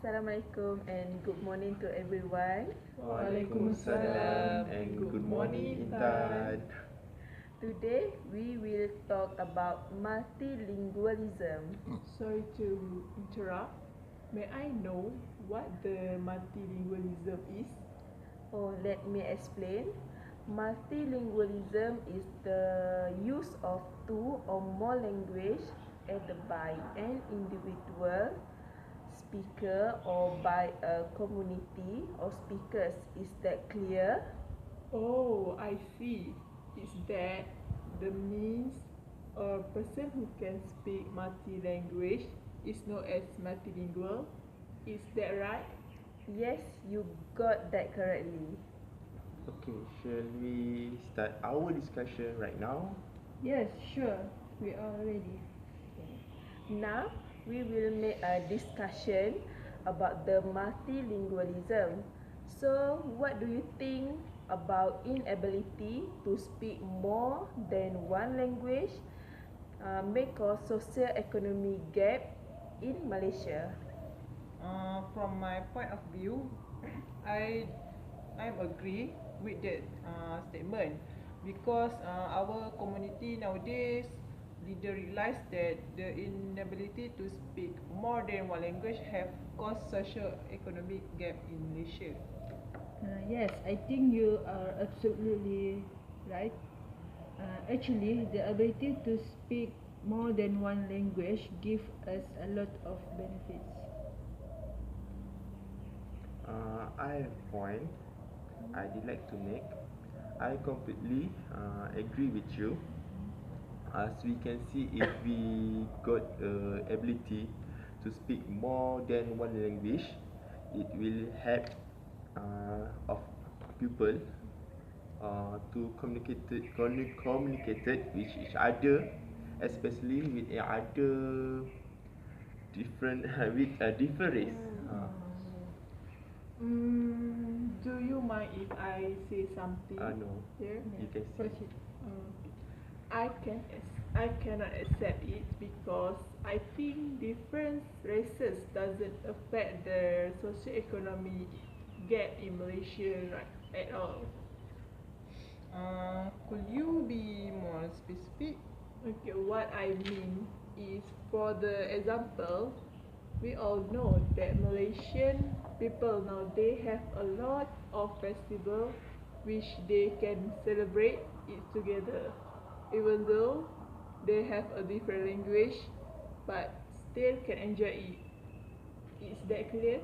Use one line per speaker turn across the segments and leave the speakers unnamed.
Assalamualaikum and good morning to everyone.
Waalaikumsalam and good morning Intan.
Today we will talk about multilingualism.
Sorry to interrupt. May I know what the multilingualism is?
Let me explain. Multilingualism is the use of two or more language either by an individual speaker or by a community of speakers. Is that clear?
Oh, I see. Is that the means a person who can speak multi-language is known as multilingual? Is that right?
Yes, you got that correctly.
Okay, shall we start our discussion right now?
Yes, sure. We are ready.
Now we will make a discussion about the multilingualism. So, what do you think about inability to speak more than one language may cause socio-economic gap in Malaysia?
From my point of view, I I agree with that statement because our community nowadays leader realize that the inability to speak more than one language have caused social economic gap in Malaysia.
Yes, I think you are absolutely right. Actually, the ability to speak more than one language gives us a lot of benefits.
I have a point I'd like to make. I completely agree with you. As we can see, if we got ability to speak more than one language, it will help of people to communicate with each other, especially with other different with a different race.
Do you mind if I say something
No,
here?
you can see.
Proceed.
I cannot accept it because I think different races doesn't affect the socio-economic gap in Malaysia at all.
Could you be more specific?
Okay, what I mean is, for the example, we all know that Malaysian people now they have a lot of festival which they can celebrate it together, even though they have a different language, but still can enjoy it. Is that clear?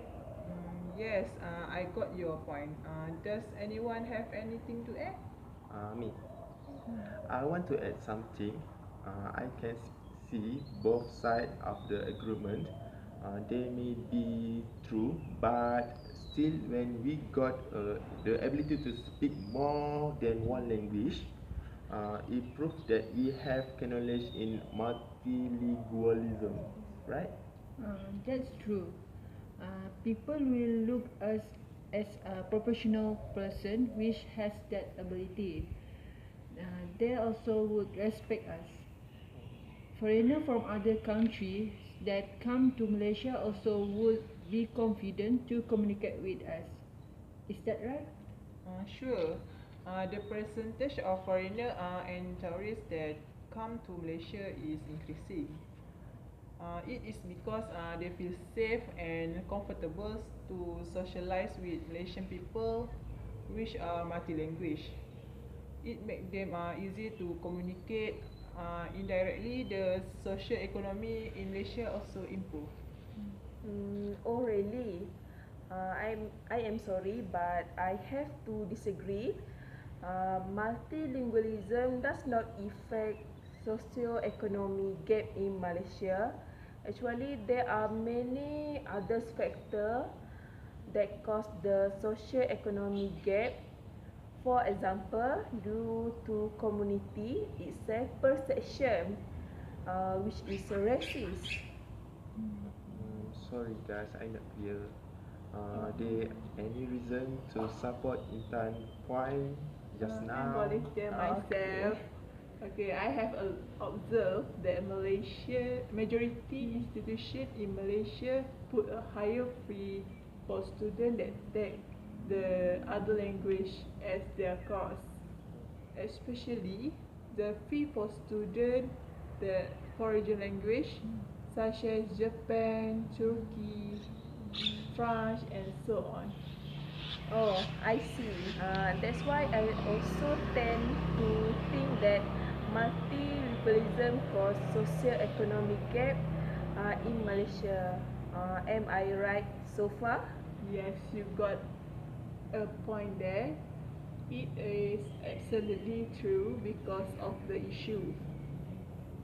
Yes, I got your point. Does anyone have anything to add?
Me, I want to add something. I can see both sides of the agreement. They may be true, but still, when we got the ability to speak more than one language, it proves that we have knowledge in multilingualism, right?
That's true. People will look us as a professional person which has that ability. They also would respect us. Foreigners from other countries that come to Malaysia also would be confident to communicate with us. Is that right?
Sure. The percentage of foreigner and tourists that come to Malaysia is increasing. It is because they feel safe and comfortable to socialize with Malaysian people which are multi-language. It makes them easy to communicate. Indirectly, the social economy in Malaysia also improve.
Oh really? I am sorry, but I have to disagree. Multilingualism does not affect socio-economic gap in Malaysia. Actually, there are many other factors that cause the socio-economic gap. For example, due to community itself perception, which is racist.
Sorry guys, I'm not clear. There any reason to support Intan point just
I
now?
volunteer myself. Okay, I have observed that majority institution in Malaysia put a higher fee for students that take the other language as their course, especially the fee for students the foreign language such as Japan, Turkey, France, and so on.
Oh, I see. That's why I also tend to think that multilingualism cause socio-economic gap in Malaysia. Am I right so far?
Yes, you got a point there. It is absolutely true because of the issue.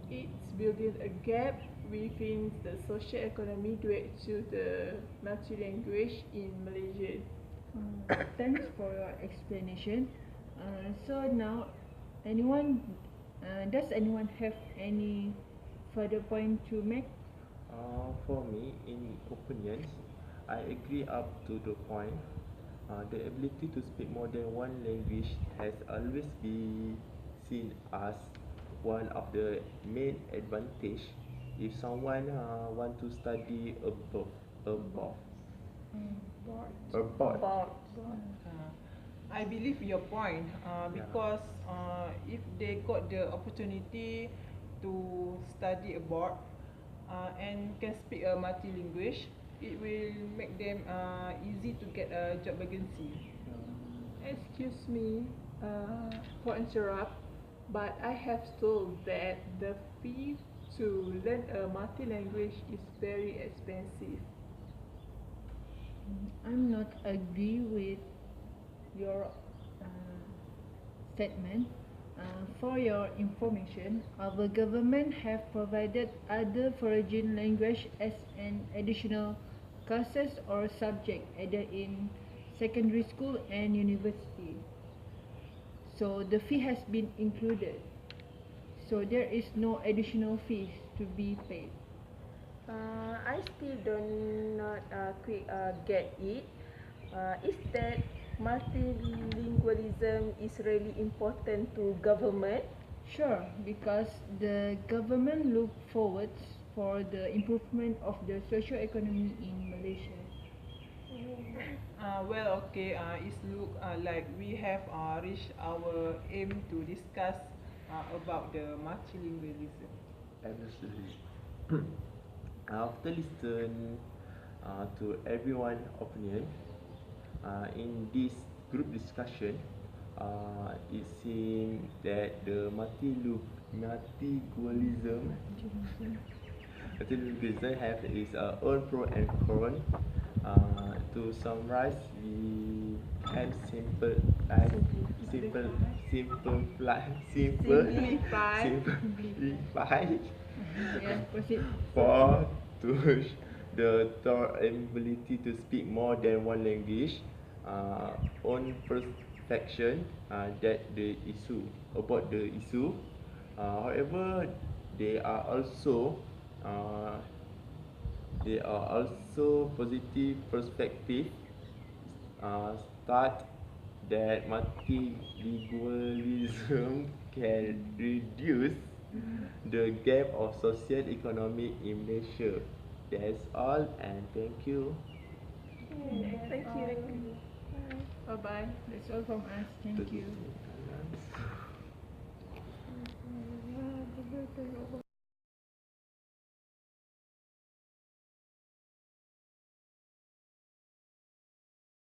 It's building a gap within the social economy due to the multi-language in Malaysia.
Thanks for your explanation. So now, anyone, does anyone have any further point to make?
For me, in opinions, I agree up to the point. The ability to speak more than one language has always been seen as one of the main advantage if someone want to study abroad. Abroad.
About
Uh, I believe your point
Yeah.
because if they got the opportunity to study abroad and can speak a multi-language, it will make them easy to get a job vacancy.
Excuse me for interrupt, but I have told that the fee to learn a multi-language is very expensive.
I'm not agree with your statement. For your information, our government have provided other foreign language as an additional classes or subject either in secondary school and university. So the fee has been included. So there is no additional fees to be paid.
I still do not quick get it. Is that multilingualism is really important to government?
Sure, because the government look forward for the improvement of the social economy in Malaysia.
Well, okay, it look like we have reached our aim to discuss about the multilingualism.
Absolutely. After listen to everyone's opinion in this group discussion, it seems that the multilingualism have its own pro and con. To summarize, we can simplify,
Simplify.
simplify
Yeah, proceed.
for to the third ability to speak more than one language, on perfection that the issue about the issue. However, they are also uh, positive perspective start that multilingualism can reduce the gap of social economy in Malaysia. That's all, and thank you.
Thank you.
Bye bye.
That's all from us. Thank you.